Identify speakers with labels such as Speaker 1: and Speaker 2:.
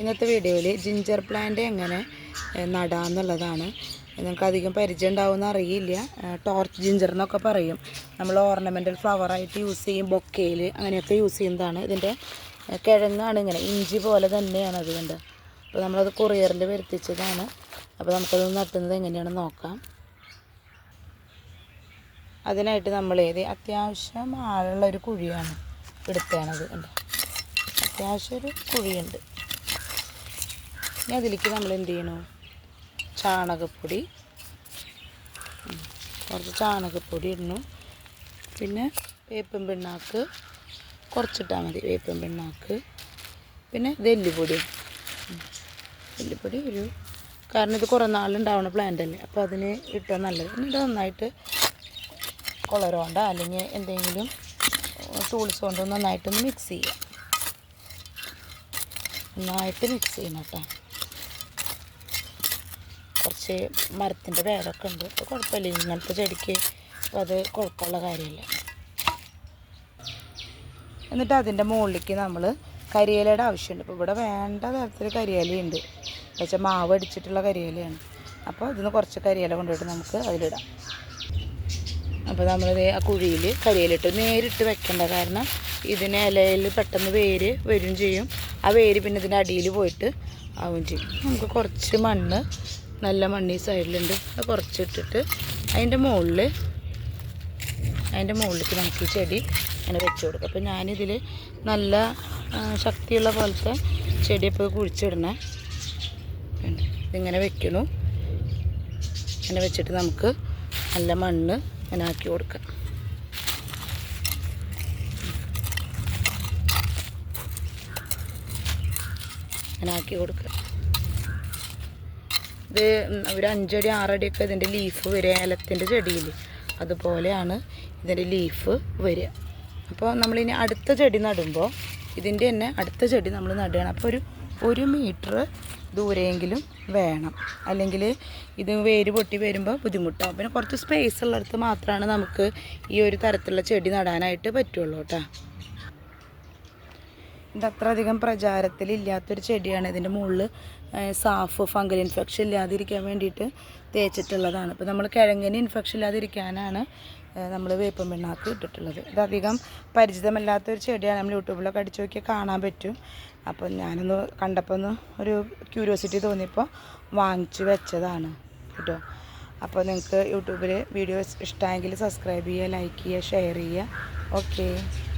Speaker 1: ഇന്നത്തെ വീഡിയോയിൽ ginger plant എങ്ങനെ നടാമെന്നുള്ളതാണ്. നിങ്ങൾക്ക് അധികം പരിചയം ഉണ്ടാവുമെന്ന് അറിയില്ല. ടോർച്ച് ജിഞ്ചർ എന്നൊക്കെ പറയും. നമ്മൾ ഓർണമെൻ്റൽ ഫ്ലവറായിട്ട് യൂസ് ചെയ്യും, ബൊക്കയിൽ അങ്ങനെയൊക്കെ യൂസ് ചെയ്യുന്നതാണ്. ഇതിൻ്റെ കിഴങ്ങാണ് ഇങ്ങനെ ഇഞ്ചി പോലെ തന്നെയാണ് അത് കണ്ട്. അപ്പോൾ നമ്മളത് കൊറിയറിൽ വരുത്തിച്ചതാണ്. അപ്പോൾ നമുക്കത് നട്ടുന്നത് എങ്ങനെയാണെന്ന് നോക്കാം. അതിനായിട്ട് നമ്മൾ അത്യാവശ്യം ആഴമുള്ളൊരു കുഴിയാണ് എടുത്തത് കണ്ട്. അത്യാവശ്യം ഒരു കുഴിയുണ്ട്. ഇനി അതിലേക്ക് നമ്മൾ എന്ത് ചെയ്യണു, ചാണകപ്പൊടി, കുറച്ച് ചാണകപ്പൊടി ഇടണു. പിന്നെ വേപ്പിൻ പിണ്ണാക്ക് കുറച്ചിട്ടാൽ മതി. വേപ്പിൻ പിണ്ണാക്ക്, പിന്നെ ഇത് എല്ലുപൊടി. എല്ലുപൊടി കാരണം ഇത് കുറേ നാളുണ്ടാവുന്ന പ്ലാന്റ് അല്ലേ, അപ്പോൾ അതിന് ഇട്ടാൽ നല്ലത്. എന്നിട്ട് നന്നായിട്ട് കൊളറുകൊണ്ടോ അല്ലെങ്കിൽ എന്തെങ്കിലും ടൂൾസ് കൊണ്ടോ നന്നായിട്ടൊന്ന് മിക്സ് ചെയ്യുക. നന്നായിട്ട് മിക്സ് ചെയ്യണം കേട്ടോ. കുറച്ച് മരത്തിൻ്റെ വേരൊക്കെ ഉണ്ട്, അപ്പോൾ കുഴപ്പമില്ല. ഇങ്ങനത്തെ ചെടിക്ക് അപ്പോൾ അത് കുഴപ്പമുള്ള കാര്യമില്ല. എന്നിട്ട് അതിൻ്റെ മുകളിലേക്ക് നമ്മൾ കരിയിലയുടെ ആവശ്യമുണ്ട്. ഇപ്പോൾ ഇവിടെ വേണ്ട തരത്തിൽ കരിയിലയുണ്ട്. വെച്ചാൽ മാവ് അടിച്ചിട്ടുള്ള കരിയിലയാണ്. അപ്പോൾ ഇതിന് കുറച്ച് കരിയില കൊണ്ടുപോയിട്ട് നമുക്ക് അതിലിടാം. അപ്പോൾ നമ്മളിത് ആ കുഴിയിൽ കരിയിലിട്ട് നേരിട്ട് വെക്കേണ്ട, കാരണം ഇതിന് ഇലയിൽ പെട്ടെന്ന് വേര് വരും ചെയ്യും. ആ വേര് പിന്നെ ഇതിൻ്റെ അടിയിൽ പോയിട്ട് ആവും ചെയ്യും. നമുക്ക് കുറച്ച് മണ്ണ്, നല്ല മണ്ണ് ഈ സൈഡിലുണ്ട്, അത് കുറച്ചിട്ടിട്ട് അതിൻ്റെ മുകളിലേക്ക് നമുക്ക് ഈ ചെടി അങ്ങനെ വെച്ച് കൊടുക്കാം. അപ്പോൾ ഞാനിതിൽ നല്ല ശക്തിയുള്ള പോലത്തെ ചെടി ഇപ്പോൾ കുഴിച്ചിടണേ. ഇതിങ്ങനെ വെക്കണു. അങ്ങനെ വെച്ചിട്ട് നമുക്ക് നല്ല മണ്ണ് അങ്ങനെ ആക്കി കൊടുക്കാം. അങ്ങനെ ആക്കി കൊടുക്കുക. ഇത് ഒരു 5 അടി 6 അടിയൊക്കെ ഇതിൻ്റെ ലീഫ് വരിക. ഏലത്തിൻ്റെ ചെടിയിൽ അതുപോലെയാണ് ഇതിൻ്റെ ലീഫ് വരിക. അപ്പോൾ നമ്മളിനി അടുത്ത ചെടി നടുമ്പോൾ ഇതിൻ്റെ തന്നെ അടുത്ത ചെടി നമ്മൾ നടുകയാണ്. അപ്പോൾ ഒരു മീറ്റർ ദൂരെയെങ്കിലും വേണം, അല്ലെങ്കിൽ ഇത് വേര് പൊട്ടി വരുമ്പോൾ ബുദ്ധിമുട്ടാവും. പിന്നെ കുറച്ച് സ്പേസ് ഉള്ളിടത്ത് മാത്രമാണ് നമുക്ക് ഈ ഒരു തരത്തിലുള്ള ചെടി നടാനായിട്ട് പറ്റുള്ളൂ കേട്ടോ. ഇത് അത്ര അധികം പ്രചാരത്തിലില്ലാത്തൊരു ചെടിയാണ്. ഇതിൻ്റെ മുകളിൽ സാഫ്, ഫംഗൽ ഇൻഫെക്ഷൻ ഇല്ലാതിരിക്കാൻ വേണ്ടിയിട്ട് തേച്ചിട്ടുള്ളതാണ്. ഇപ്പോൾ നമ്മൾ കിഴങ്ങിന് ഇൻഫെക്ഷൻ ഇല്ലാതിരിക്കാനാണ് നമ്മൾ വേപ്പിൻ പിണ്ണാക്ക് ഇട്ടിട്ടുള്ളത്. ഇതധികം പരിചിതമല്ലാത്തൊരു ചെടിയാണ്. നമ്മൾ യൂട്യൂബിലൊക്കെ അടിച്ചു നോക്കിയാൽ കാണാൻ പറ്റും. അപ്പോൾ ഞാനൊന്ന് കണ്ടപ്പോൾ ഒന്ന് ഒരു ക്യൂരിയോസിറ്റി തോന്നിയപ്പോൾ വാങ്ങിച്ച് വെച്ചതാണ് കേട്ടോ. അപ്പോൾ നിങ്ങൾക്ക് യൂട്യൂബിൽ വീഡിയോസ് ഇഷ്ടമായെങ്കിൽ സബ്സ്ക്രൈബ് ചെയ്യുക, ലൈക്ക് ചെയ്യുക, ഷെയർ ചെയ്യുക. ഓക്കെ.